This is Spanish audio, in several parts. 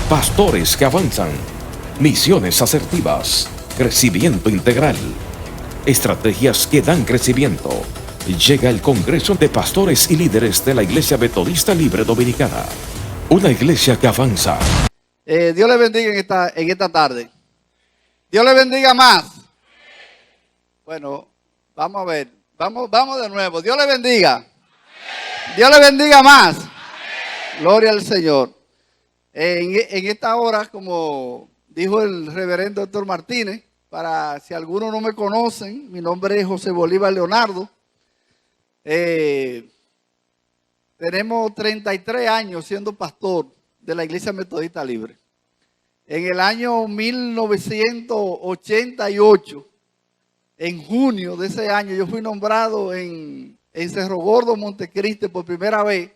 Pastores que avanzan, misiones asertivas, crecimiento integral, estrategias que dan crecimiento. Llega el Congreso de Pastores y Líderes de la Iglesia Metodista Libre Dominicana. Una iglesia que avanza. Dios le bendiga en esta tarde. Dios le bendiga más. Bueno, vamos a ver. Vamos de nuevo. Dios le bendiga. Dios le bendiga más. Gloria al Señor. En esta hora, como dijo el reverendo doctor Martínez, para si algunos no me conocen, mi nombre es José Bolívar Leonardo. Tenemos 33 años siendo pastor de la Iglesia Metodista Libre. En el año 1988, en junio de ese año, yo fui nombrado en Cerro Gordo, Montecristi, por primera vez.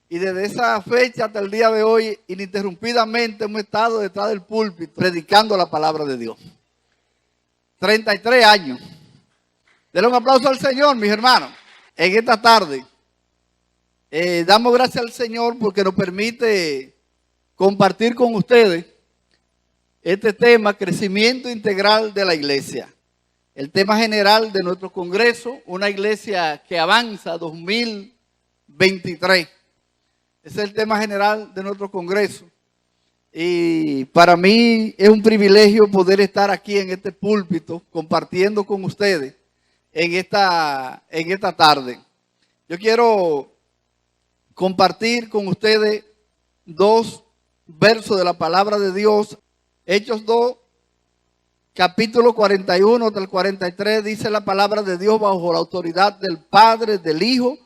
Y desde esa fecha hasta el día de hoy, ininterrumpidamente hemos estado detrás del púlpito predicando la palabra de Dios. 33 años. Denle un aplauso al Señor, mis hermanos. En esta tarde, damos gracias al Señor porque nos permite compartir con ustedes este tema, crecimiento integral de la iglesia. El tema general de nuestro congreso, una iglesia que avanza 2023. Ese es el tema general de nuestro congreso. Y para mí es un privilegio poder estar aquí en este púlpito compartiendo con ustedes en esta tarde. Yo quiero compartir con ustedes dos versos de la palabra de Dios. Hechos 2, capítulo 41 hasta el 43, dice la palabra de Dios bajo la autoridad del Padre, del Hijo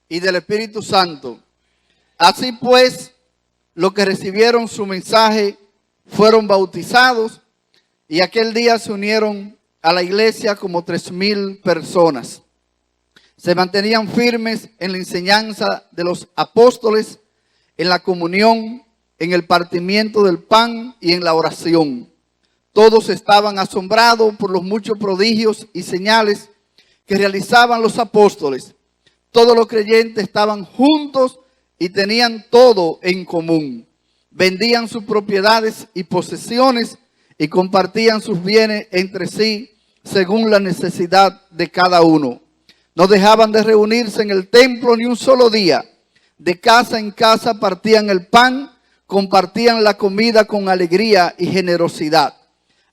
y del Espíritu Santo. Así pues, los que recibieron su mensaje fueron bautizados y aquel día se unieron a la iglesia como 3,000 personas. Se mantenían firmes en la enseñanza de los apóstoles, en la comunión, en el partimiento del pan y en la oración. Todos estaban asombrados por los muchos prodigios y señales que realizaban los apóstoles. Todos los creyentes estaban juntos y tenían todo en común. Vendían sus propiedades y posesiones y compartían sus bienes entre sí según la necesidad de cada uno. No dejaban de reunirse en el templo ni un solo día. De casa en casa partían el pan, compartían la comida con alegría y generosidad,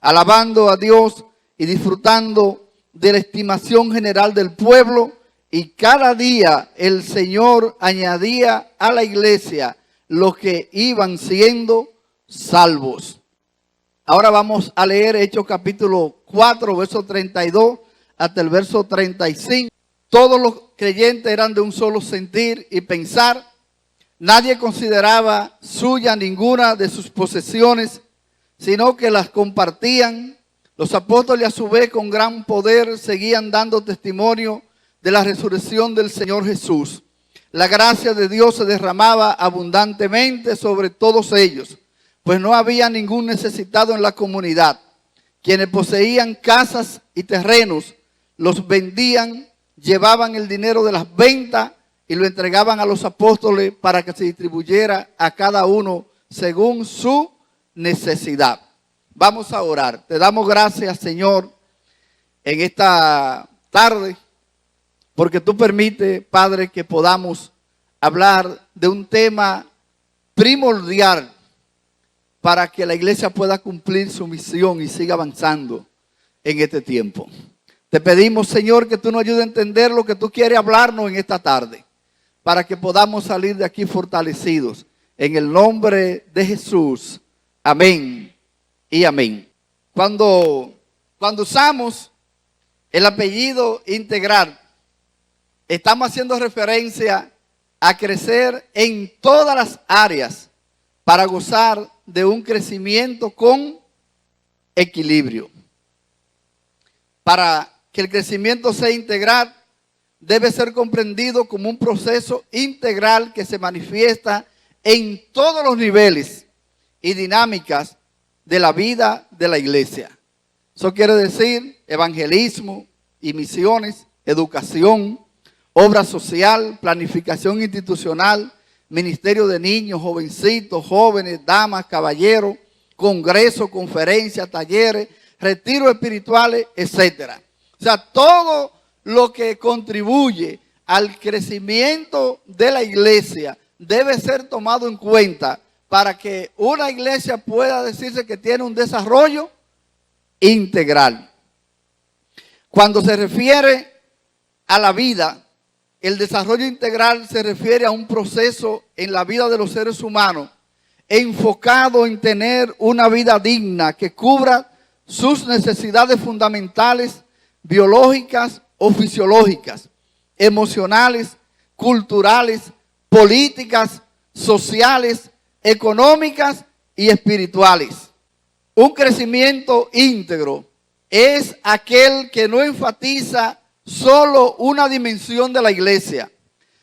alabando a Dios y disfrutando de la estimación general del pueblo. Y cada día el Señor añadía a la iglesia los que iban siendo salvos. Ahora vamos a leer Hechos capítulo 4, verso 32 hasta el verso 35. Todos los creyentes eran de un solo sentir y pensar. Nadie consideraba suya ninguna de sus posesiones, sino que las compartían. Los apóstoles a su vez con gran poder seguían dando testimonio de la resurrección del Señor Jesús. La gracia de Dios se derramaba abundantemente sobre todos ellos, pues no había ningún necesitado en la comunidad. Quienes poseían casas y terrenos los vendían, llevaban el dinero de las ventas y lo entregaban a los apóstoles para que se distribuyera a cada uno según su necesidad. Vamos a orar. Te damos gracias, Señor, en esta tarde, porque tú permites, Padre, que podamos hablar de un tema primordial para que la iglesia pueda cumplir su misión y siga avanzando en este tiempo. Te pedimos, Señor, que tú nos ayudes a entender lo que tú quieres hablarnos en esta tarde, para que podamos salir de aquí fortalecidos. En el nombre de Jesús. Amén y amén. Cuando usamos el apellido integral, estamos haciendo referencia a crecer en todas las áreas para gozar de un crecimiento con equilibrio. Para que el crecimiento sea integral, debe ser comprendido como un proceso integral que se manifiesta en todos los niveles y dinámicas de la vida de la iglesia. Eso quiere decir evangelismo y misiones, educación, obra social, planificación institucional, ministerio de niños, jovencitos, jóvenes, damas, caballeros, congresos, conferencias, talleres, retiros espirituales, etc. O sea, todo lo que contribuye al crecimiento de la iglesia debe ser tomado en cuenta para que una iglesia pueda decirse que tiene un desarrollo integral. Cuando se refiere a la vida, el desarrollo integral se refiere a un proceso en la vida de los seres humanos enfocado en tener una vida digna que cubra sus necesidades fundamentales, biológicas o fisiológicas, emocionales, culturales, políticas, sociales, económicas y espirituales. Un crecimiento íntegro es aquel que no enfatiza solo una dimensión de la iglesia,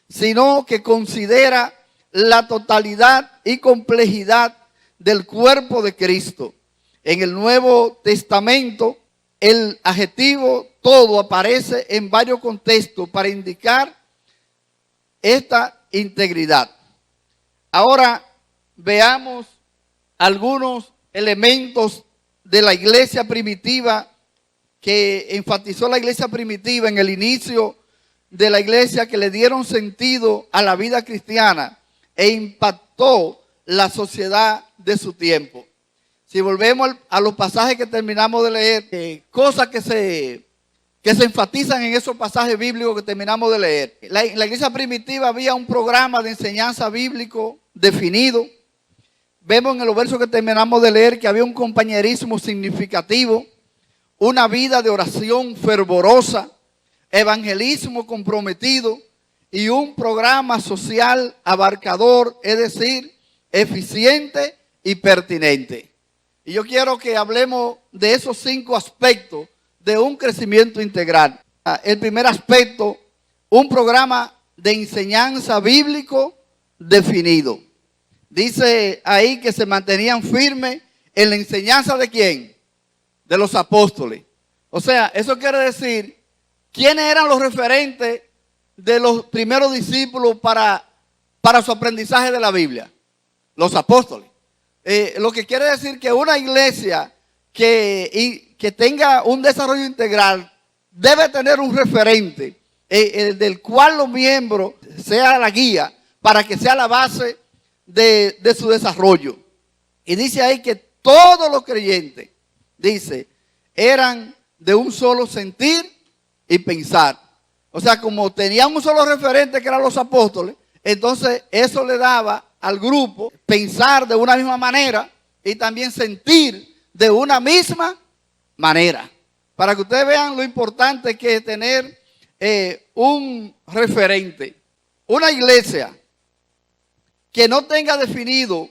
sino que considera la totalidad y complejidad del cuerpo de Cristo. En el Nuevo Testamento, el adjetivo todo aparece en varios contextos para indicar esta integridad. Ahora veamos algunos elementos de la iglesia primitiva que enfatizó la iglesia primitiva en el inicio de la iglesia, que le dieron sentido a la vida cristiana e impactó la sociedad de su tiempo. Si volvemos a los pasajes que terminamos de leer, cosas que se enfatizan en esos pasajes bíblicos que terminamos de leer. En la iglesia primitiva había un programa de enseñanza bíblico definido. Vemos en los versos que terminamos de leer que había un compañerismo significativo, una vida de oración fervorosa, evangelismo comprometido y un programa social abarcador, es decir, eficiente y pertinente. Y yo quiero que hablemos de esos 5 aspectos de un crecimiento integral. El primer aspecto, un programa de enseñanza bíblico definido. Dice ahí que se mantenían firmes en la enseñanza ¿de quién? De los apóstoles. O sea, eso quiere decir, ¿quiénes eran los referentes de los primeros discípulos para su aprendizaje de la Biblia? Los apóstoles. Lo que quiere decir que una iglesia que tenga un desarrollo integral debe tener un referente del cual los miembros sea la guía para que sea la base de su desarrollo. Y dice ahí que todos los creyentes, dice, eran de un solo sentir y pensar. O sea, como tenían un solo referente que eran los apóstoles, entonces eso le daba al grupo pensar de una misma manera y también sentir de una misma manera. Para que ustedes vean lo importante que es tener un referente. Una iglesia que no tenga definido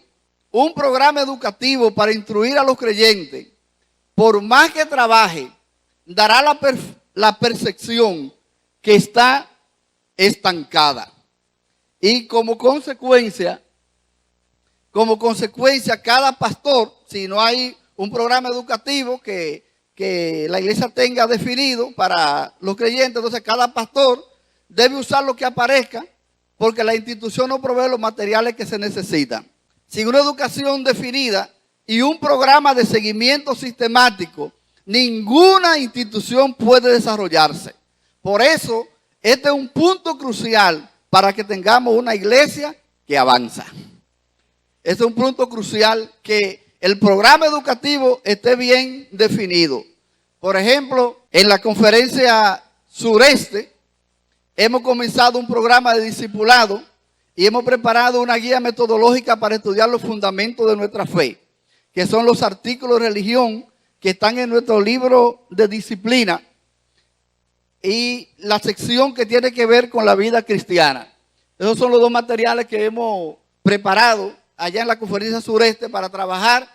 un programa educativo para instruir a los creyentes, por más que trabaje, dará la percepción que está estancada. Y como consecuencia, cada pastor, si no hay un programa educativo que la iglesia tenga definido para los creyentes, entonces cada pastor debe usar lo que aparezca, porque la institución no provee los materiales que se necesitan. Sin una educación definida y un programa de seguimiento sistemático, ninguna institución puede desarrollarse. Por eso, este es un punto crucial para que tengamos una iglesia que avanza. Este es un punto crucial, que el programa educativo esté bien definido. Por ejemplo, en la conferencia sureste, hemos comenzado un programa de discipulado y hemos preparado una guía metodológica para estudiar los fundamentos de nuestra fe, que son los artículos de religión que están en nuestro libro de disciplina y la sección que tiene que ver con la vida cristiana. Esos son los 2 materiales que hemos preparado allá en la conferencia sureste para trabajar,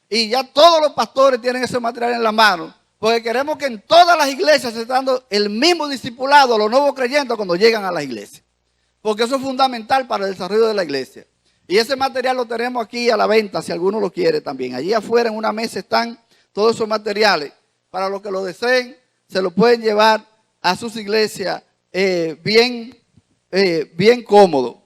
y ya todos los pastores tienen ese material en la mano, porque queremos que en todas las iglesias se esté dando el mismo discipulado a los nuevos creyentes cuando llegan a la iglesia, porque eso es fundamental para el desarrollo de la iglesia. Y ese material lo tenemos aquí a la venta, si alguno lo quiere también. Allí afuera en una mesa están todos esos materiales. Para los que lo deseen, se lo pueden llevar a sus iglesias bien cómodo.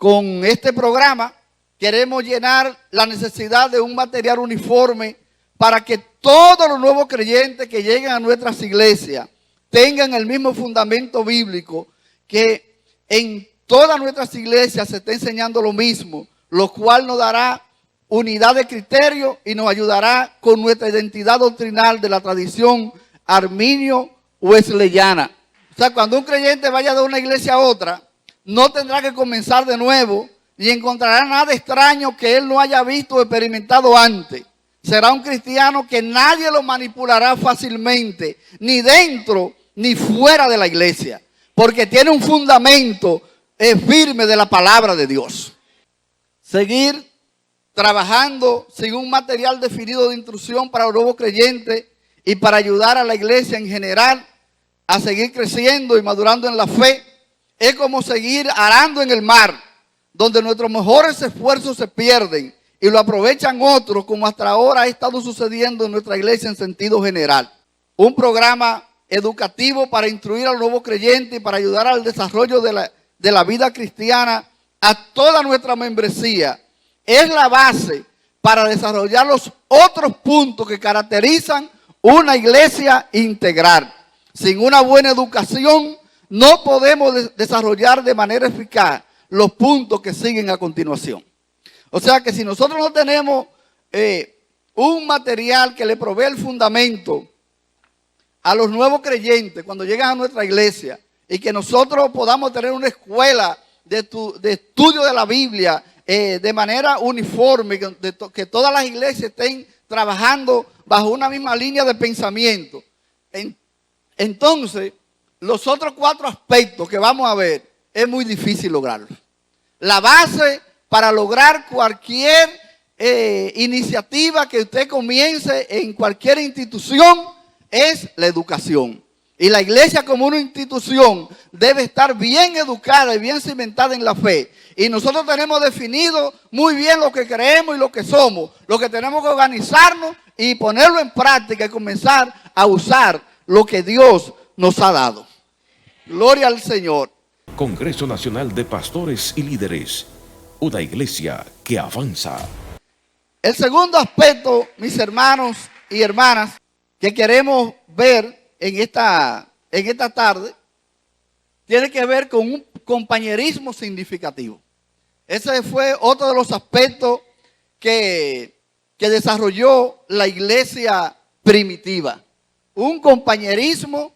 con este programa queremos llenar la necesidad de un material uniforme para que todos los nuevos creyentes que lleguen a nuestras iglesias tengan el mismo fundamento bíblico, que en todas nuestras iglesias se está enseñando lo mismo, lo cual nos dará unidad de criterio y nos ayudará con nuestra identidad doctrinal de la tradición arminio-wesleyana. O sea, cuando un creyente vaya de una iglesia a otra, no tendrá que comenzar de nuevo, ni encontrará nada extraño que él no haya visto o experimentado antes. Será un cristiano que nadie lo manipulará fácilmente, ni dentro ni fuera de la iglesia, porque tiene un fundamento firme de la palabra de Dios. Seguir trabajando sin un material definido de instrucción para los nuevos creyentes y para ayudar a la iglesia en general a seguir creciendo y madurando en la fe, es como seguir arando en el mar, donde nuestros mejores esfuerzos se pierden y lo aprovechan otros, como hasta ahora ha estado sucediendo en nuestra iglesia en sentido general. Un programa educativo para instruir a los nuevos creyentes y para ayudar al desarrollo de la vida cristiana a toda nuestra membresía es la base para desarrollar los otros puntos que caracterizan una iglesia integral. Sin una buena educación no podemos desarrollar de manera eficaz los puntos que siguen a continuación. O sea que si nosotros no tenemos un material que le provee el fundamento a los nuevos creyentes cuando llegan a nuestra iglesia, y que nosotros podamos tener una escuela de estudio de la Biblia de manera uniforme, que todas las iglesias estén trabajando bajo una misma línea de pensamiento. Entonces, los otros 4 aspectos que vamos a ver, es muy difícil lograrlos. La base para lograr cualquier iniciativa que usted comience en cualquier institución es la educación. Y la iglesia como una institución debe estar bien educada y bien cimentada en la fe. Y nosotros tenemos definido muy bien lo que creemos y lo que somos. Lo que tenemos que organizarnos y ponerlo en práctica y comenzar a usar lo que Dios nos ha dado. Gloria al Señor. Congreso Nacional de Pastores y Líderes, una iglesia que avanza. El segundo aspecto, mis hermanos y hermanas, que queremos ver en esta tarde, tiene que ver con un compañerismo significativo. Ese fue otro de los aspectos que desarrolló la iglesia primitiva. Un compañerismo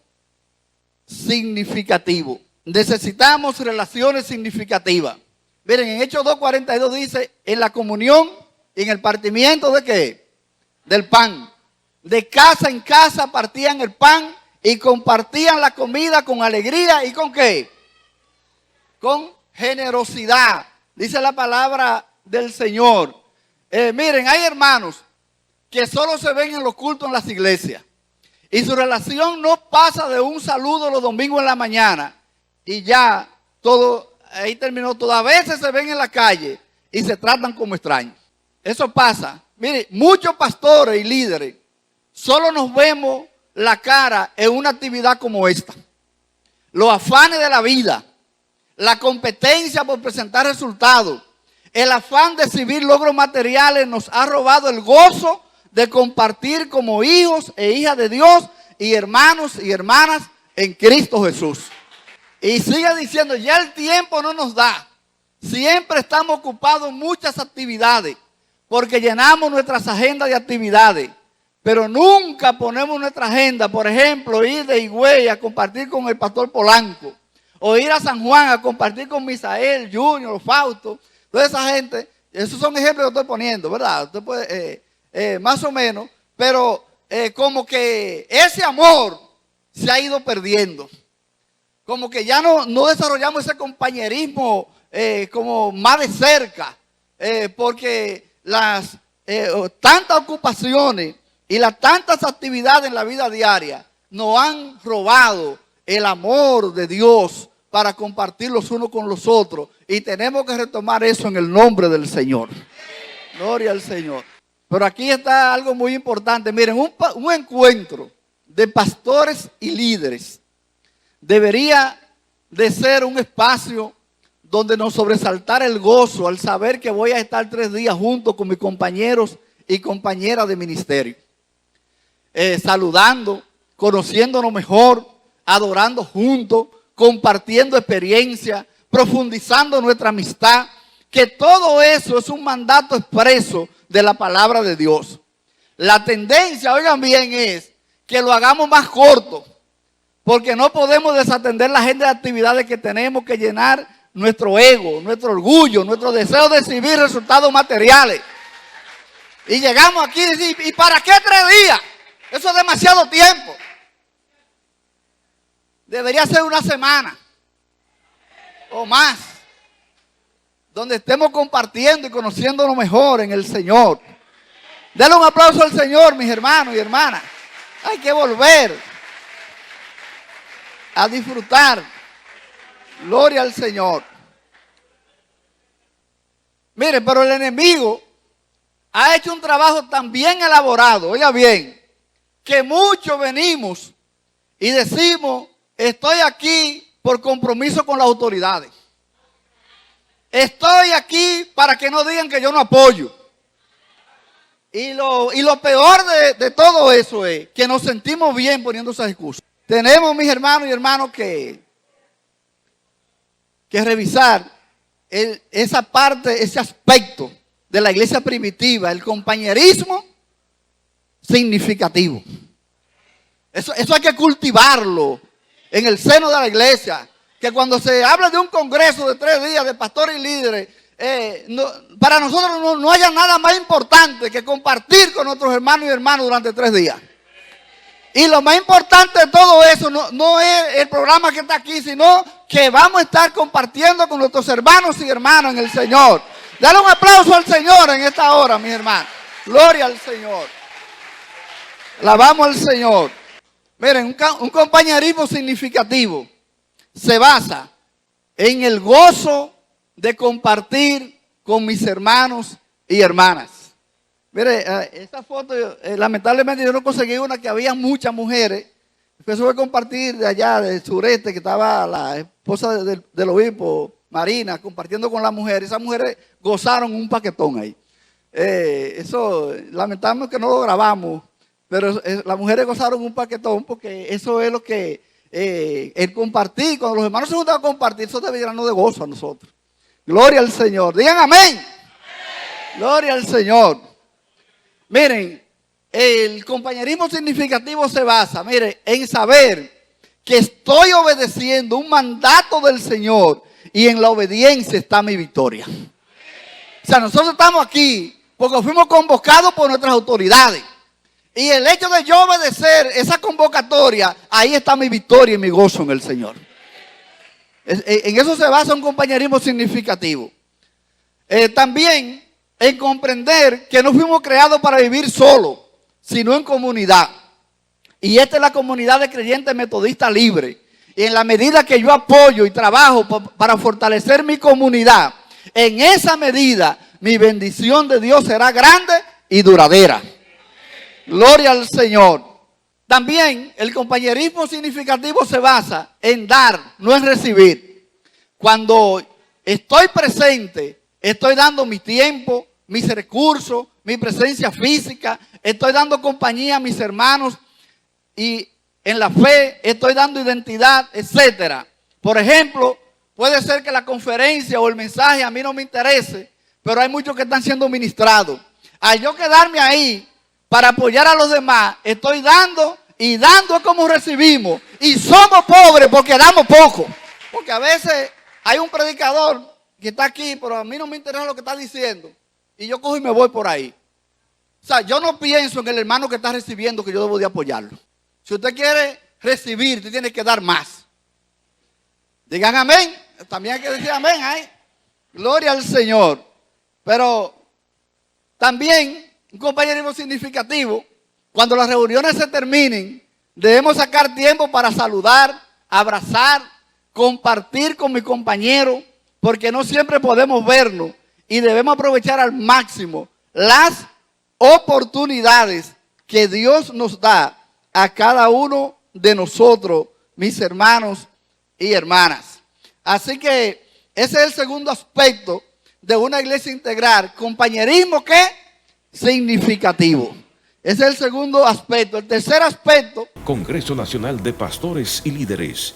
significativo. Necesitamos relaciones significativas. Miren, en Hechos 2:42 dice, en la comunión y en el partimiento ¿de qué? Del pan. De casa en casa partían el pan y compartían la comida con alegría y ¿con qué? Con generosidad. Dice la palabra del Señor. Miren, hay hermanos que solo se ven en los cultos en las iglesias. Y su relación no pasa de un saludo los domingos en la mañana. Y ya, todo, ahí terminó todo. A veces se ven en la calle y se tratan como extraños. Eso pasa. Miren, muchos pastores y líderes solo nos vemos la cara en una actividad como esta. Los afanes de la vida, la competencia por presentar resultados, el afán de exhibir logros materiales nos ha robado el gozo de compartir como hijos e hijas de Dios y hermanos y hermanas en Cristo Jesús. Y sigue diciendo, ya el tiempo no nos da. Siempre estamos ocupados en muchas actividades porque llenamos nuestras agendas de actividades. Pero nunca ponemos nuestra agenda, por ejemplo, ir de Higüey a compartir con el pastor Polanco, o ir a San Juan a compartir con Misael, Junior, Fausto, toda esa gente. Esos son ejemplos que estoy poniendo, ¿verdad? Usted puede, más o menos, pero como que ese amor se ha ido perdiendo. Como que ya no desarrollamos ese compañerismo como más de cerca, porque las tantas ocupaciones y las tantas actividades en la vida diaria nos han robado el amor de Dios para compartir los unos con los otros. Y tenemos que retomar eso en el nombre del Señor. Gloria al Señor. Pero aquí está algo muy importante. Miren, un encuentro de pastores y líderes debería de ser un espacio donde nos sobresaltara el gozo al saber que voy a estar 3 días junto con mis compañeros y compañeras de ministerio. Saludando, conociéndonos mejor, adorando juntos, compartiendo experiencia, profundizando nuestra amistad, que todo eso es un mandato expreso de la palabra de Dios. La tendencia, oigan bien, es que lo hagamos más corto, porque no podemos desatender la agenda de actividades que tenemos que llenar nuestro ego, nuestro orgullo, nuestro deseo de exhibir resultados materiales. Y llegamos aquí y decimos, ¿y para qué 3 días? Eso es demasiado tiempo. Debería ser 1 semana o más, donde estemos compartiendo y conociéndonos mejor en el Señor. Denle un aplauso al Señor, mis hermanos y hermanas. Hay que volver a disfrutar. Gloria al Señor. Miren, pero el enemigo ha hecho un trabajo tan bien elaborado, oiga bien, que muchos venimos y decimos, estoy aquí por compromiso con las autoridades. Estoy aquí para que no digan que yo no apoyo. Y lo peor de todo eso es que nos sentimos bien poniendo esas excusas. Tenemos, mis hermanos y hermanas, que revisar esa parte, ese aspecto de la iglesia primitiva, el compañerismo significativo. Eso hay que cultivarlo en el seno de la iglesia. Que cuando se habla de un congreso de 3 días de pastores y líderes, para nosotros no haya nada más importante que compartir con nuestros hermanos y hermanas durante 3 días. Y lo más importante de todo eso no es el programa que está aquí, sino que vamos a estar compartiendo con nuestros hermanos y hermanas en el Señor. Dale un aplauso al Señor en esta hora, mis hermanos. Gloria al Señor. Alabamos al Señor. Miren, un compañerismo significativo se basa en el gozo de compartir con mis hermanos y hermanas. Mire, esta foto, lamentablemente yo no conseguí una que había muchas mujeres. Después voy a compartir de allá, del sureste, que estaba la esposa del obispo, Marina, compartiendo con las mujeres. Esas mujeres gozaron un paquetón ahí. Eso, lamentablemente que no lo grabamos, pero las mujeres gozaron un paquetón porque eso es lo que, el compartir, cuando los hermanos se juntan a compartir, eso debe llenarnos de gozo a nosotros. Gloria al Señor. Digan amén. Gloria al Señor. Miren, el compañerismo significativo se basa, miren, en saber que estoy obedeciendo un mandato del Señor y en la obediencia está mi victoria. O sea, nosotros estamos aquí porque fuimos convocados por nuestras autoridades. Y el hecho de yo obedecer esa convocatoria, ahí está mi victoria y mi gozo en el Señor. En eso se basa un compañerismo significativo. También en comprender que no fuimos creados para vivir solos, sino en comunidad. Y esta es la comunidad de creyentes metodistas libres. Y en la medida que yo apoyo y trabajo para fortalecer mi comunidad, en esa medida mi bendición de Dios será grande y duradera. Gloria al Señor. También el compañerismo significativo se basa en dar, no en recibir. Cuando estoy presente, estoy dando mi tiempo, mis recursos, mi presencia física, estoy dando compañía a mis hermanos y en la fe estoy dando identidad, etcétera. Por ejemplo, puede ser que la conferencia o el mensaje a mí no me interese, pero hay muchos que están siendo ministrados. Al yo quedarme ahí para apoyar a los demás, estoy dando y dando es como recibimos. Y somos pobres porque damos poco. Porque a veces hay un predicador que está aquí, pero a mí no me interesa lo que está diciendo. Y yo cojo y me voy por ahí. O sea, yo no pienso en el hermano que está recibiendo que yo debo de apoyarlo. Si usted quiere recibir, usted tiene que dar más. Digan amén. También hay que decir amén. ¿Eh? Gloria al Señor. Pero también un compañerismo significativo. Cuando las reuniones se terminen, debemos sacar tiempo para saludar, abrazar, compartir con mi compañero, porque no siempre podemos vernos y debemos aprovechar al máximo las oportunidades que Dios nos da a cada uno de nosotros, mis hermanos y hermanas. Así que Ese es el segundo aspecto de una iglesia integral. Compañerismo, ¿qué? Significativo. Ese es el segundo aspecto. El tercer aspecto. Congreso Nacional de Pastores y Líderes.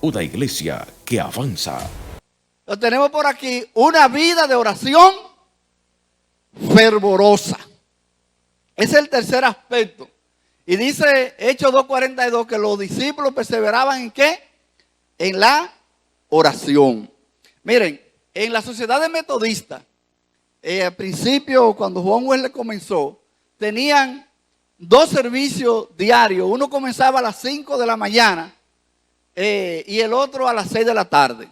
Una iglesia que avanza. Lo tenemos por aquí. Una vida de oración fervorosa. Ese es el tercer aspecto. Y dice Hechos 2:42 que los discípulos perseveraban ¿en qué? En la oración. Miren, en la sociedad de metodistas, al principio cuando Juan Wesley comenzó, tenían 2 servicios diarios. Uno comenzaba a las 5 de la mañana y el otro a las 6 de la tarde.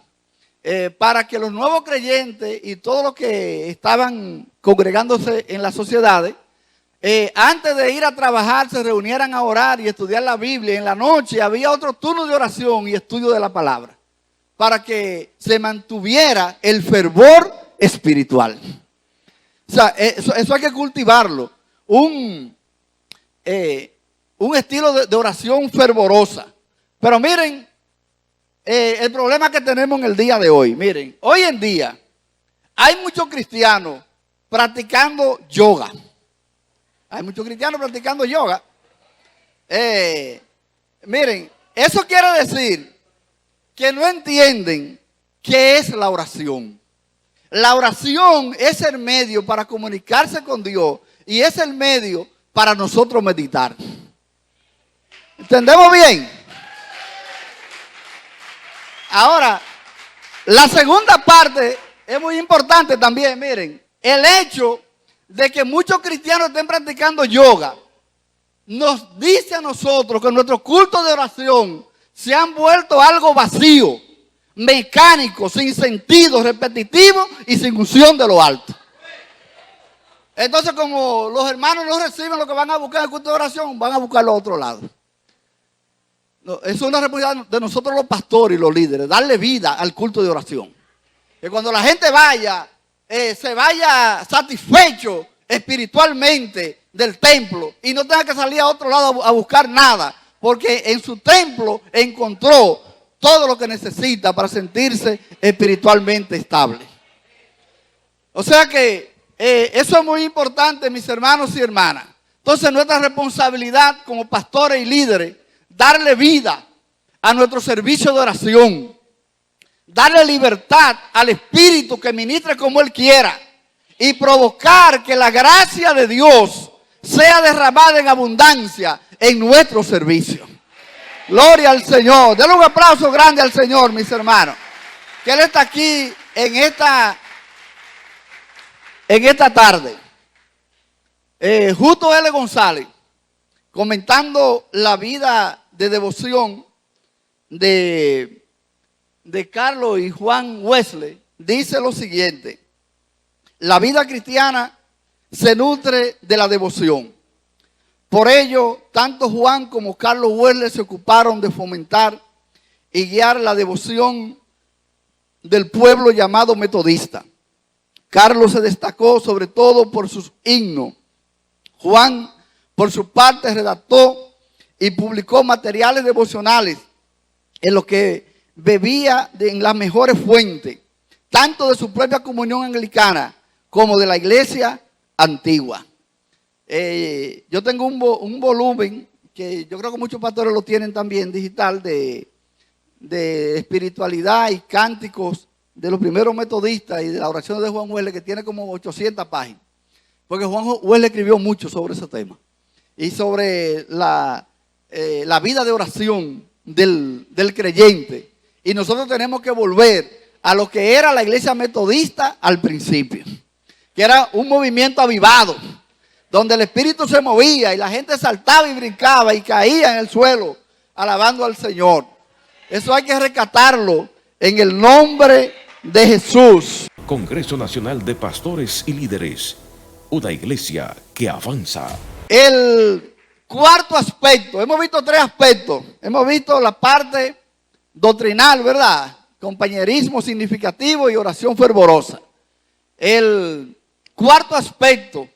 Para que los nuevos creyentes y todos los que estaban congregándose en las sociedades, antes de ir a trabajar se reunieran a orar y estudiar la Biblia. En la noche había otro turno de oración y estudio de la palabra, para que se mantuviera el fervor espiritual. O sea, eso hay que cultivarlo. Un estilo de oración fervorosa. Pero miren, el problema que tenemos en el día de hoy. Miren, hoy en día hay muchos cristianos practicando yoga. Hay muchos cristianos practicando yoga. Miren, eso quiere decir que no entienden qué es la oración. La oración es el medio para comunicarse con Dios y es el medio para nosotros meditar. ¿Entendemos bien? Ahora, la segunda parte es muy importante también. Miren, el hecho de que muchos cristianos estén practicando yoga nos dice a nosotros que nuestros cultos de oración se han vuelto algo vacío, mecánico, sin sentido, repetitivo y sin unción de lo alto. Entonces, como los hermanos no reciben lo que van a buscar en el culto de oración, van a buscarlo a otro lado. No, es una responsabilidad de nosotros los pastores y los líderes, darle vida al culto de oración. Que cuando la gente vaya, se vaya satisfecho espiritualmente del templo y no tenga que salir a otro lado a buscar nada, porque en su templo encontró todo lo que necesita para sentirse espiritualmente estable. O sea que eso es muy importante, mis hermanos y hermanas. Entonces, nuestra responsabilidad como pastores y líderes, darle vida a nuestro servicio de oración, darle libertad al Espíritu que ministre como Él quiera y provocar que la gracia de Dios sea derramada en abundancia en nuestro servicio. Gloria al Señor. Denle un aplauso grande al Señor, mis hermanos. Que Él está aquí en esta tarde. Justo L. González, comentando la vida de devoción de Carlos y Juan Wesley, dice lo siguiente: la vida cristiana se nutre de la devoción. Por ello, tanto Juan como Carlos Wesley se ocuparon de fomentar y guiar la devoción del pueblo llamado metodista. Carlos se destacó sobre todo por sus himnos. Juan, por su parte, redactó y publicó materiales devocionales en los que bebía en las mejores fuentes, tanto de su propia comunión anglicana como de la iglesia antigua. Yo tengo un volumen que yo creo que muchos pastores lo tienen también digital de espiritualidad y cánticos de los primeros metodistas y de la oración de Juan Wesley, que tiene como 800 páginas. Porque Juan Wesley escribió mucho sobre ese tema y sobre la vida de oración del creyente. Y nosotros tenemos que volver a lo que era la iglesia metodista al principio, que era un movimiento avivado, donde el espíritu se movía y la gente saltaba y brincaba y caía en el suelo alabando al Señor. Eso hay que rescatarlo en el nombre de Jesús. Congreso Nacional de Pastores y Líderes. Una iglesia que avanza. El cuarto aspecto, hemos visto 3 aspectos. Hemos visto la parte doctrinal, ¿verdad? Compañerismo significativo y oración fervorosa. El cuarto aspecto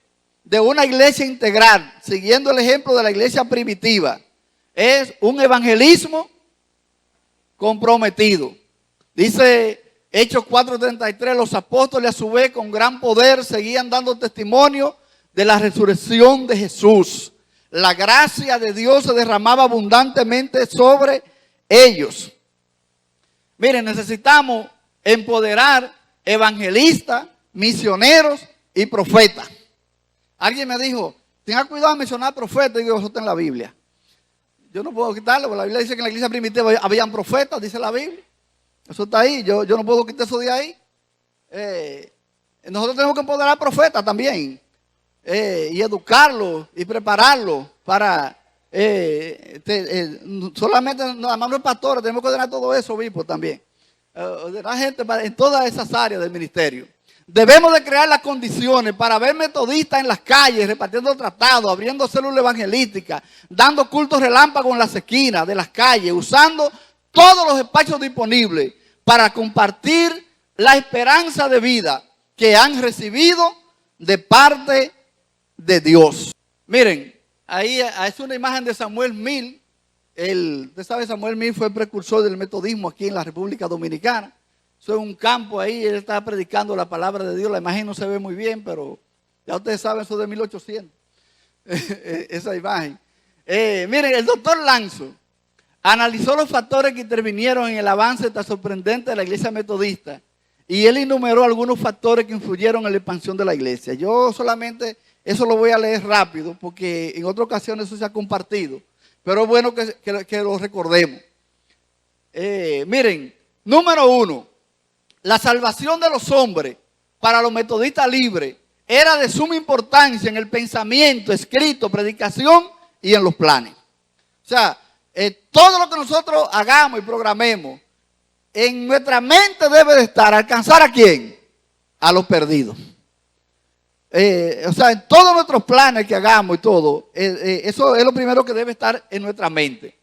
de una iglesia integral, siguiendo el ejemplo de la iglesia primitiva, es un evangelismo comprometido. Dice Hechos 4:33, los apóstoles a su vez con gran poder seguían dando testimonio de la resurrección de Jesús. La gracia de Dios se derramaba abundantemente sobre ellos. Miren, necesitamos empoderar evangelistas, misioneros y profetas. Alguien me dijo, tenga cuidado de mencionar profetas. Y digo, eso está en la Biblia. Yo no puedo quitarlo, porque la Biblia dice que en la iglesia primitiva habían profetas, dice la Biblia. Eso está ahí, yo no puedo quitar eso de ahí. Nosotros tenemos que empoderar profetas también. Y educarlos y prepararlos para... solamente, nada más no es pastores, tenemos que ordenar todo eso, obispos también. Ordenar gente en todas esas áreas del ministerio. Debemos de crear las condiciones para ver metodistas en las calles, repartiendo tratados, abriendo células evangelísticas, dando cultos relámpagos en las esquinas de las calles, usando todos los espacios disponibles para compartir la esperanza de vida que han recibido de parte de Dios. Miren, ahí es una imagen de Samuel Mill. Usted sabe, Samuel Mill fue precursor del metodismo aquí en la República Dominicana. Eso es un campo ahí, él estaba predicando la palabra de Dios. La imagen no se ve muy bien, pero ya ustedes saben, eso de 1800. Esa imagen. Miren, el doctor Lanzo analizó los factores que intervinieron en el avance tan sorprendente de la iglesia metodista. Y él enumeró algunos factores que influyeron en la expansión de la iglesia. Yo solamente eso lo voy a leer rápido, porque en otras ocasiones eso se ha compartido. Pero es bueno que lo recordemos. Miren, número 1. La salvación de los hombres para los metodistas libres era de suma importancia en el pensamiento, escrito, predicación y en los planes. O sea, todo lo que nosotros hagamos y programemos, en nuestra mente debe de estar, ¿alcanzar a quién? A los perdidos. O sea, en todos nuestros planes que hagamos y todo, eso es lo primero que debe estar en nuestra mente.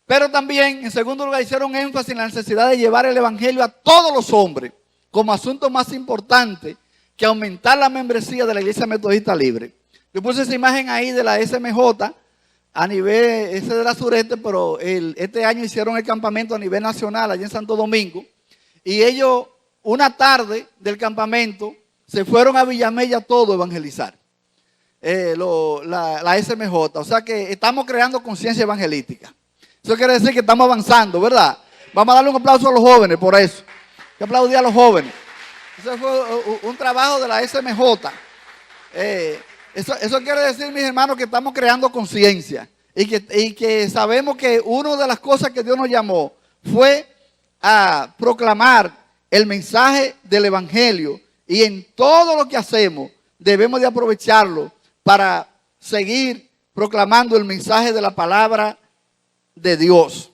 Pero también, en segundo lugar, hicieron énfasis en la necesidad de llevar el evangelio a todos los hombres, como asunto más importante que aumentar la membresía de la Iglesia Metodista Libre. Yo puse esa imagen ahí de la SMJ a nivel, ese de la sureste, pero este año hicieron el campamento a nivel nacional allá en Santo Domingo. Y ellos, una tarde del campamento, se fueron a Villamella todo a evangelizar. La SMJ. O sea que estamos creando conciencia evangelística. Eso quiere decir que estamos avanzando, ¿verdad? Vamos a darle un aplauso a los jóvenes por eso. Hay que aplaudir a los jóvenes. Ese fue un trabajo de la SMJ. Eso quiere decir, mis hermanos, que estamos creando conciencia. Y que sabemos que una de las cosas que Dios nos llamó fue a proclamar el mensaje del evangelio. Y en todo lo que hacemos debemos de aprovecharlo para seguir proclamando el mensaje de la palabra de Dios.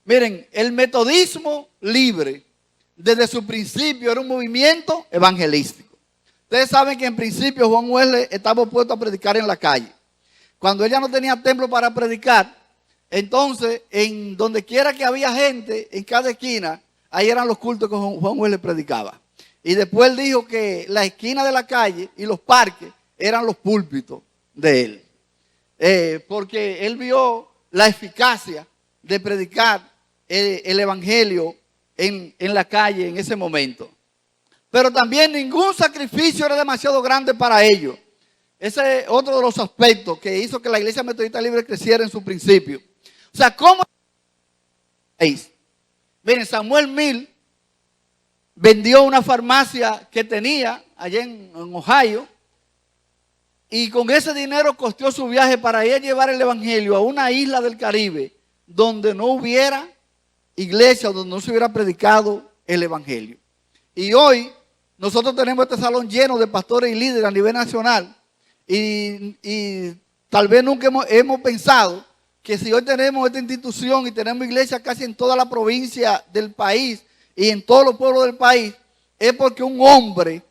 Miren, el metodismo libre desde su principio era un movimiento evangelístico. Ustedes saben que en principio Juan Wesley estaba puesto a predicar en la calle. Cuando ella no tenía templo para predicar, entonces en donde quiera que había gente, en cada esquina, ahí eran los cultos que Juan Wesley predicaba. Y después él dijo que la esquina de la calle y los parques eran los púlpitos de él. Porque él vio la eficacia de predicar el evangelio en la calle en ese momento. Pero también ningún sacrificio era demasiado grande para ellos. Ese es otro de los aspectos que hizo que la Iglesia Metodista Libre creciera en su principio. O sea, ¿cómo? Miren, Samuel Mill vendió una farmacia que tenía allá en Ohio. Y con ese dinero costeó su viaje para ir a llevar el evangelio a una isla del Caribe donde no hubiera iglesia, donde no se hubiera predicado el evangelio. Y hoy nosotros tenemos este salón lleno de pastores y líderes a nivel nacional. Y tal vez nunca hemos pensado que si hoy tenemos esta institución y tenemos iglesias casi en toda la provincia del país y en todos los pueblos del país, es porque un hombre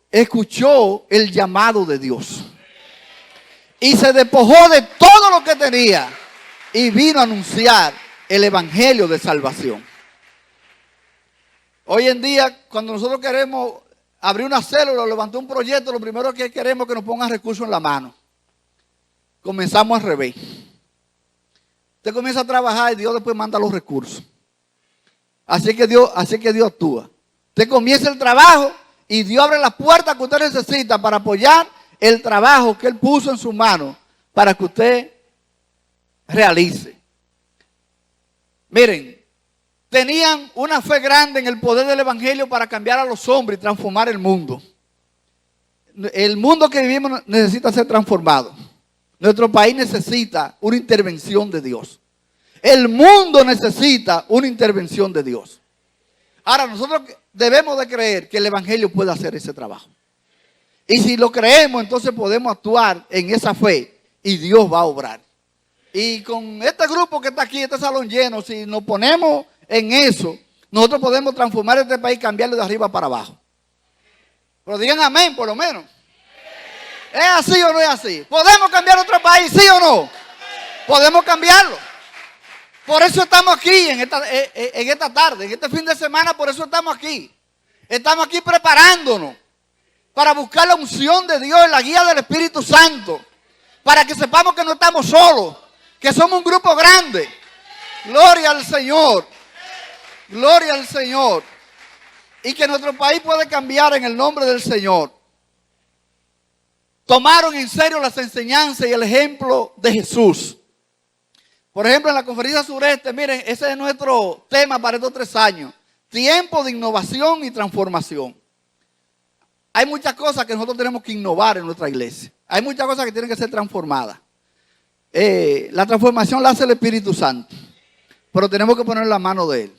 escuchó el llamado de Dios y se despojó de todo lo que tenía y vino a anunciar el evangelio de salvación. Hoy en día, cuando nosotros queremos abrir una célula o levantar un proyecto, lo primero que queremos es que nos pongan recursos en la mano. Comenzamos al revés. Usted comienza a trabajar y Dios después manda los recursos. Así que Dios actúa. Usted comienza el trabajo y Dios abre las puertas que usted necesita para apoyar el trabajo que Él puso en su mano para que usted realice. Miren, tenían una fe grande en el poder del Evangelio para cambiar a los hombres y transformar el mundo. El mundo que vivimos necesita ser transformado. Nuestro país necesita una intervención de Dios. El mundo necesita una intervención de Dios. Ahora, nosotros debemos de creer que el Evangelio puede hacer ese trabajo. Y si lo creemos, entonces podemos actuar en esa fe y Dios va a obrar. Y con este grupo que está aquí, este salón lleno, si nos ponemos en eso, nosotros podemos transformar este país y cambiarlo de arriba para abajo. Pero digan amén, por lo menos. ¿Es así o no es así? ¿Podemos cambiar otro país, sí o no? Podemos cambiarlo. Por eso estamos aquí en esta tarde, en este fin de semana, por eso estamos aquí. Estamos aquí preparándonos para buscar la unción de Dios y la guía del Espíritu Santo. Para que sepamos que no estamos solos, que somos un grupo grande. Gloria al Señor. Gloria al Señor. Y que nuestro país puede cambiar en el nombre del Señor. Tomaron en serio las enseñanzas y el ejemplo de Jesús. Por ejemplo, en la conferencia sureste, miren, ese es nuestro tema para estos 3 años. Tiempo de innovación y transformación. Hay muchas cosas que nosotros tenemos que innovar en nuestra iglesia. Hay muchas cosas que tienen que ser transformadas. La transformación la hace el Espíritu Santo. Pero tenemos que poner la mano de Él.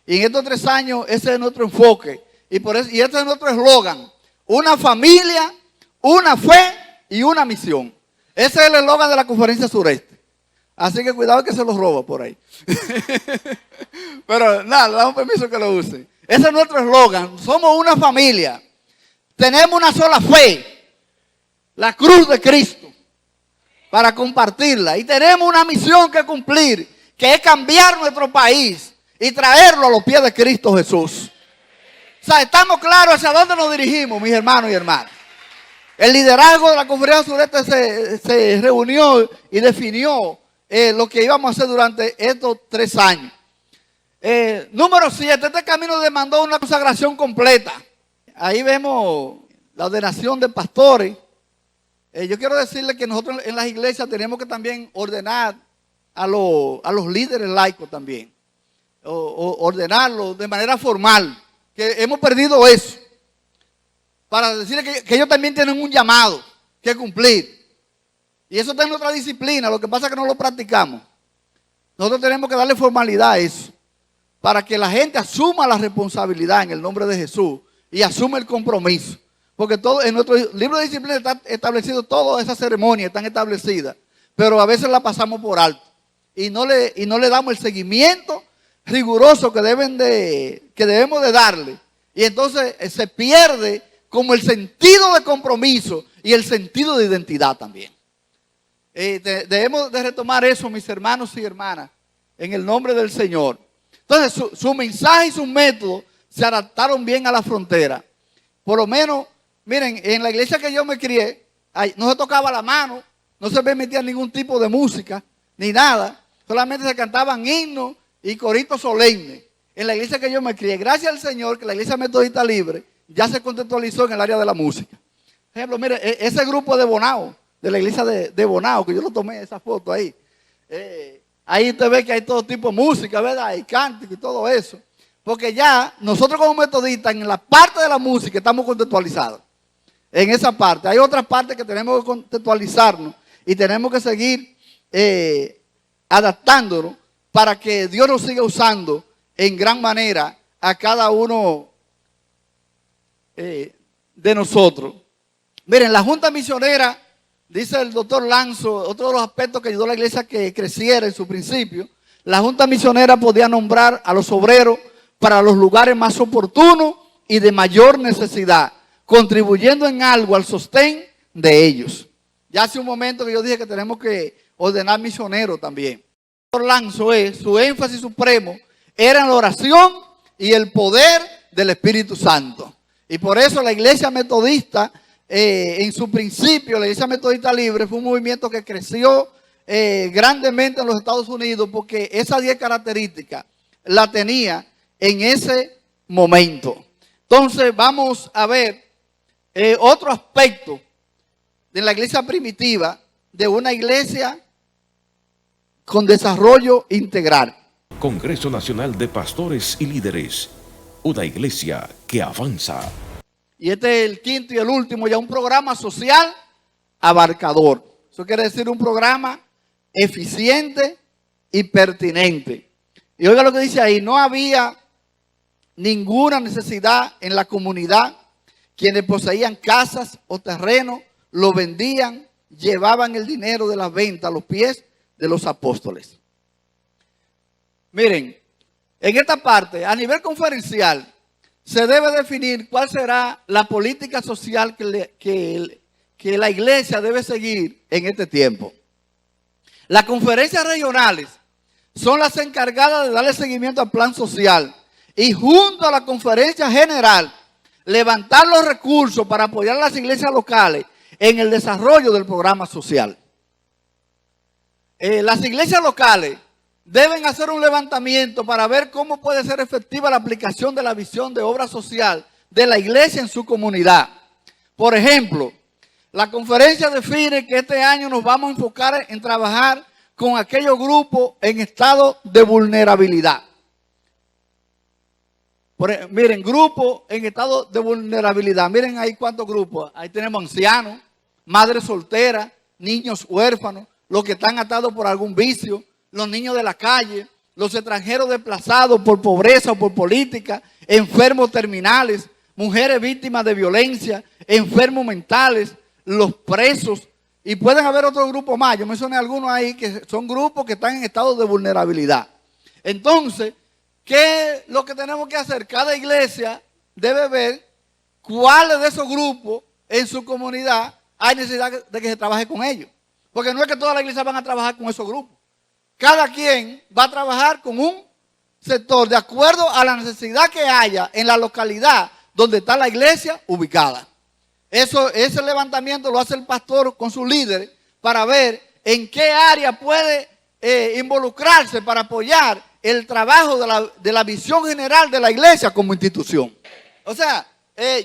Y en estos 3 años, ese es nuestro enfoque. Y este es nuestro eslogan. Una familia, una fe y una misión. Ese es el eslogan de la conferencia sureste. Así que cuidado que se los roba por ahí. Pero nada, le damos permiso que lo usen. Ese es nuestro eslogan. Somos una familia. Tenemos una sola fe. La cruz de Cristo. Para compartirla. Y tenemos una misión que cumplir. Que es cambiar nuestro país. Y traerlo a los pies de Cristo Jesús. O sea, estamos claros hacia dónde nos dirigimos, mis hermanos y hermanas. El liderazgo de la conferencia sureste se reunió y definió lo que íbamos a hacer durante estos 3 años. Número 7, este camino demandó una consagración completa. Ahí vemos la ordenación de pastores. Yo quiero decirles que nosotros en las iglesias tenemos que también ordenar a los líderes laicos también. Ordenarlos de manera formal. Que hemos perdido eso. Para decirles que ellos también tienen un llamado que cumplir. Y eso está en nuestra disciplina, lo que pasa es que no lo practicamos. Nosotros tenemos que darle formalidad a eso, para que la gente asuma la responsabilidad en el nombre de Jesús y asuma el compromiso. Porque todo en nuestro libro de disciplina está establecido, todas esas ceremonias están establecidas, pero a veces la pasamos por alto y no le damos el seguimiento riguroso que debemos de darle. Y entonces se pierde como el sentido de compromiso y el sentido de identidad también. Debemos de retomar eso, mis hermanos y hermanas, en el nombre del Señor. Entonces su mensaje y su método se adaptaron bien a la frontera. Por lo menos, miren, en la iglesia que yo me crié, no se tocaba la mano, no se permitía ningún tipo de música, ni nada. Solamente se cantaban himnos y coritos solemnes. En la iglesia que yo me crié, gracias al Señor que la iglesia metodista libre ya se contextualizó en el área de la música. Por ejemplo, mire, ese grupo de Bonao, de la iglesia de Bonao, que yo lo tomé esa foto ahí. Ahí usted ve que hay todo tipo de música, ¿verdad? Y cántico y todo eso. Porque ya nosotros como metodistas en la parte de la música estamos contextualizados. En esa parte. Hay otras partes que tenemos que contextualizarnos y tenemos que seguir adaptándonos para que Dios nos siga usando en gran manera a cada uno de nosotros. Miren, la Junta Misionera, dice el doctor Lanzo, otro de los aspectos que ayudó a la iglesia a que creciera en su principio, la Junta Misionera podía nombrar a los obreros para los lugares más oportunos y de mayor necesidad, contribuyendo en algo al sostén de ellos. Ya hace un momento que yo dije que tenemos que ordenar misioneros también. El doctor Lanzo su énfasis supremo era en la oración y el poder del Espíritu Santo. Y por eso la iglesia metodista, en su principio, la iglesia metodista libre fue un movimiento que creció grandemente en los Estados Unidos porque esas 10 características la tenía en ese momento. Entonces vamos a ver otro aspecto de la iglesia primitiva, de una iglesia con desarrollo integral. Congreso Nacional de Pastores y Líderes, una iglesia que avanza. Y este es el quinto y el último, ya un programa social abarcador. Eso quiere decir un programa eficiente y pertinente. Y oiga lo que dice ahí, no había ninguna necesidad en la comunidad. Quienes poseían casas o terrenos, lo vendían, llevaban el dinero de la venta a los pies de los apóstoles. Miren, en esta parte, a nivel conferencial, se debe definir cuál será la política social que la iglesia debe seguir en este tiempo. Las conferencias regionales son las encargadas de darle seguimiento al plan social y junto a la conferencia general levantar los recursos para apoyar a las iglesias locales en el desarrollo del programa social. Las iglesias locales deben hacer un levantamiento para ver cómo puede ser efectiva la aplicación de la visión de obra social de la iglesia en su comunidad. Por ejemplo, la conferencia define que este año nos vamos a enfocar en trabajar con aquellos grupos en estado de vulnerabilidad. Miren, grupos en estado de vulnerabilidad. Miren ahí cuántos grupos. Ahí tenemos ancianos, madres solteras, niños huérfanos, los que están atados por algún vicio, los niños de la calle, los extranjeros desplazados por pobreza o por política, enfermos terminales, mujeres víctimas de violencia, enfermos mentales, los presos, y pueden haber otros grupos más. Yo mencioné algunos ahí que son grupos que están en estado de vulnerabilidad. Entonces, ¿qué es lo que tenemos que hacer? Cada iglesia debe ver cuáles de esos grupos en su comunidad hay necesidad de que se trabaje con ellos. Porque no es que todas las iglesias van a trabajar con esos grupos. Cada quien va a trabajar con un sector de acuerdo a la necesidad que haya en la localidad donde está la iglesia ubicada. Ese levantamiento lo hace el pastor con sus líderes para ver en qué área puede involucrarse para apoyar el trabajo de la visión general de la iglesia como institución. O sea,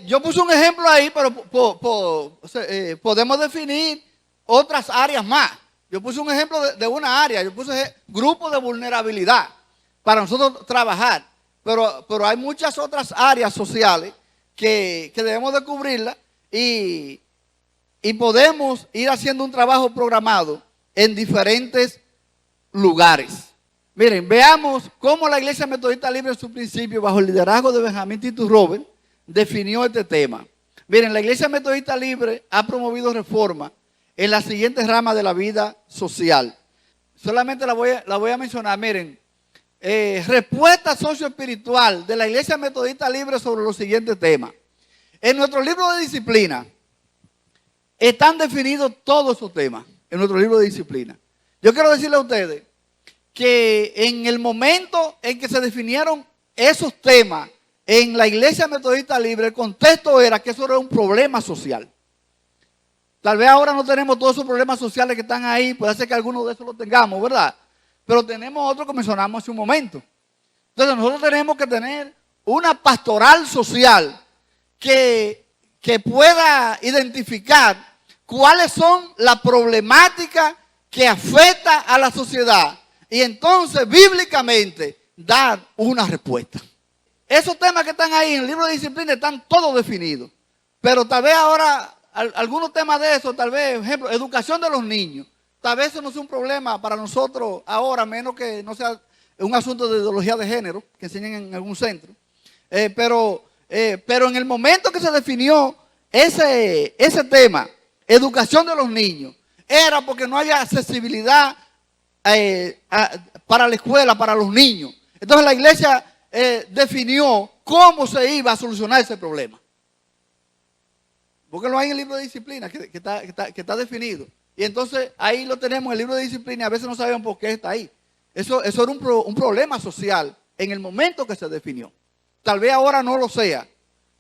yo puse un ejemplo ahí, pero podemos definir otras áreas más. Yo puse un ejemplo de una área, yo puse grupo de vulnerabilidad para nosotros trabajar, pero hay muchas otras áreas sociales que debemos de cubrirlas y podemos ir haciendo un trabajo programado en diferentes lugares. Miren, veamos cómo la Iglesia Metodista Libre en su principio, bajo el liderazgo de Benjamín Titus Robert, definió este tema. Miren, la Iglesia Metodista Libre ha promovido reformas en las siguientes ramas de la vida social. Solamente la voy a mencionar. Miren, respuesta socioespiritual de la Iglesia Metodista Libre sobre los siguientes temas. En nuestro libro de disciplina están definidos todos esos temas. En nuestro libro de disciplina. Yo quiero decirle a ustedes que en el momento en que se definieron esos temas en la Iglesia Metodista Libre, el contexto era que eso era un problema social. Tal vez ahora no tenemos todos esos problemas sociales que están ahí, puede ser que algunos de esos los tengamos, ¿verdad? Pero tenemos otros que mencionamos hace un momento. Entonces nosotros tenemos que tener una pastoral social que pueda identificar cuáles son las problemáticas que afectan a la sociedad y entonces bíblicamente dar una respuesta. Esos temas que están ahí en el libro de disciplina están todos definidos, pero tal vez ahora algunos temas de eso, tal vez, por ejemplo, educación de los niños, tal vez eso no sea un problema para nosotros ahora, menos que no sea un asunto de ideología de género que enseñen en algún centro. Pero en el momento que se definió ese tema, educación de los niños, era porque no había accesibilidad para la escuela, para los niños. Entonces la iglesia definió cómo se iba a solucionar ese problema. Porque lo hay en el libro de disciplina que está definido. Y entonces ahí lo tenemos en el libro de disciplina. A veces no sabemos por qué está ahí. Eso era un problema social en el momento que se definió. Tal vez ahora no lo sea.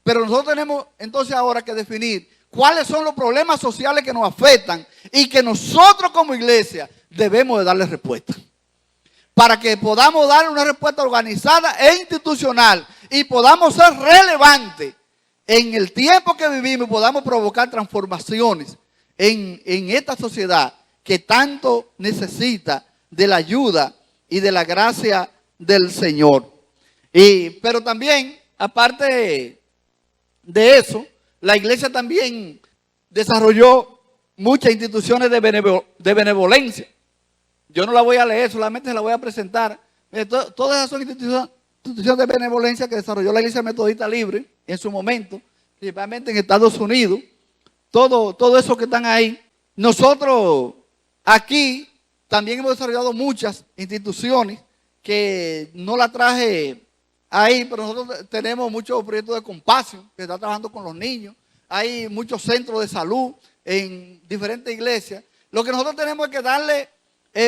Pero nosotros tenemos entonces ahora que definir cuáles son los problemas sociales que nos afectan y que nosotros como iglesia debemos de darle respuesta. para que podamos dar una respuesta organizada e institucional y podamos ser relevantes en el tiempo que vivimos y podamos provocar transformaciones en esta sociedad que tanto necesita de la ayuda y de la gracia del Señor. Pero también, aparte de eso, la iglesia también desarrolló muchas instituciones de benevolencia. Yo no la voy a leer, solamente se la voy a presentar. Todas esas son instituciones de benevolencia que desarrolló la Iglesia Metodista Libre en su momento, principalmente en Estados Unidos. Todo eso que están ahí. Nosotros aquí también hemos desarrollado muchas instituciones que no la traje ahí, pero nosotros tenemos muchos proyectos de Compasión que está trabajando con los niños. Hay muchos centros de salud en diferentes iglesias. Lo que nosotros tenemos es que darle,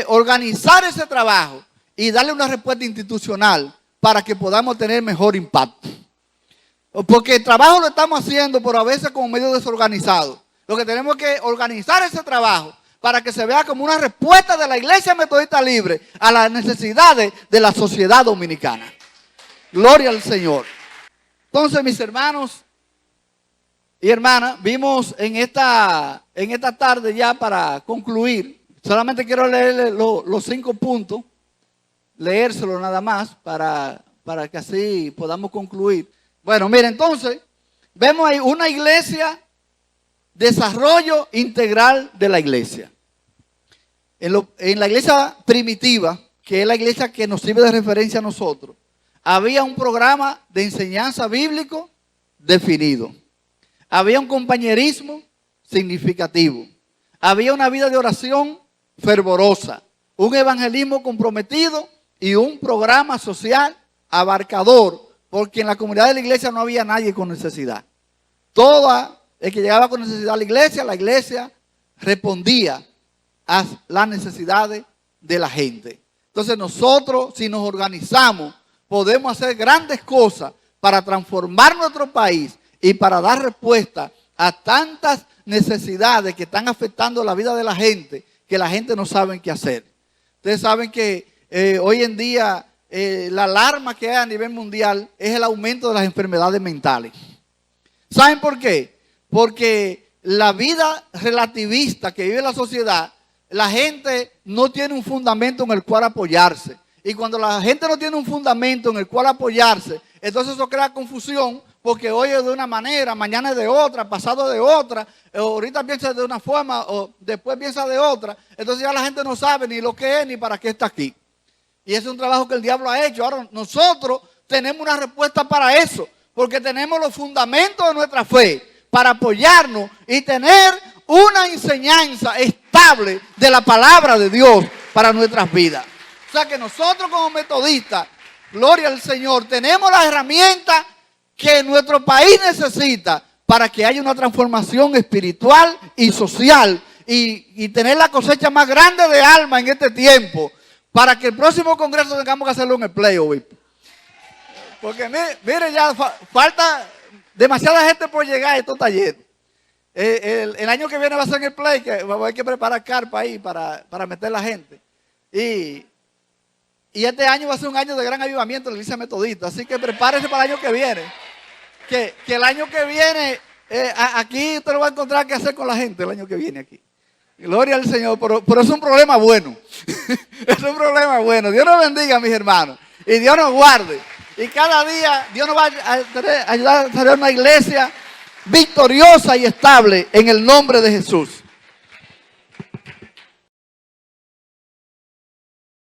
organizar ese trabajo y darle una respuesta institucional para que podamos tener mejor impacto. Porque el trabajo lo estamos haciendo, pero a veces como medio desorganizado. Lo que tenemos que organizar ese trabajo para que se vea como una respuesta de la Iglesia Metodista Libre a las necesidades de la sociedad dominicana. Gloria al Señor. Entonces, mis hermanos y hermanas, vimos en esta tarde ya para concluir. Solamente quiero leerle los 5 puntos, leérselo nada más para que así podamos concluir. Bueno, mire, entonces, vemos ahí una iglesia, desarrollo integral de la iglesia. En la iglesia primitiva, que es la iglesia que nos sirve de referencia a nosotros, había un programa de enseñanza bíblico definido. Había un compañerismo significativo. Había una vida de oración fervorosa, un evangelismo comprometido y un programa social abarcador, porque en la comunidad de la iglesia no había nadie con necesidad. Todo el que llegaba con necesidad a la iglesia respondía a las necesidades de la gente. Entonces nosotros, si nos organizamos, podemos hacer grandes cosas para transformar nuestro país y para dar respuesta a tantas necesidades que están afectando la vida de la gente, que la gente no sabe qué hacer. Ustedes saben que hoy en día la alarma que hay a nivel mundial es el aumento de las enfermedades mentales. ¿Saben por qué? Porque la vida relativista que vive la sociedad, la gente no tiene un fundamento en el cual apoyarse. Y cuando la gente no tiene un fundamento en el cual apoyarse, entonces eso crea confusión, porque hoy es de una manera, mañana es de otra, pasado de otra, ahorita piensa de una forma o después piensa de otra. Entonces ya la gente no sabe ni lo que es ni para qué está aquí. Y ese es un trabajo que el diablo ha hecho. Ahora nosotros tenemos una respuesta para eso, porque tenemos los fundamentos de nuestra fe para apoyarnos y tener una enseñanza estable de la palabra de Dios para nuestras vidas. O sea que nosotros como metodistas, gloria al Señor, tenemos las herramientas que nuestro país necesita para que haya una transformación espiritual y social y tener la cosecha más grande de alma en este tiempo, para que el próximo congreso tengamos que hacerlo en el Play, obispo. Porque mire, ya falta demasiada gente por llegar a estos talleres. El año que viene va a ser en el Play, que hay que preparar carpa ahí para meter la gente. Y este año va a ser un año de gran avivamiento en la iglesia metodista. Así que prepárese para el año que viene. Que el año que viene, aquí usted lo va a encontrar qué hacer con la gente el año que viene aquí. Gloria al Señor, pero es un problema bueno. Es un problema bueno. Dios nos bendiga, mis hermanos. Y Dios nos guarde. Y cada día Dios nos va a ayudar a tener una iglesia victoriosa y estable en el nombre de Jesús.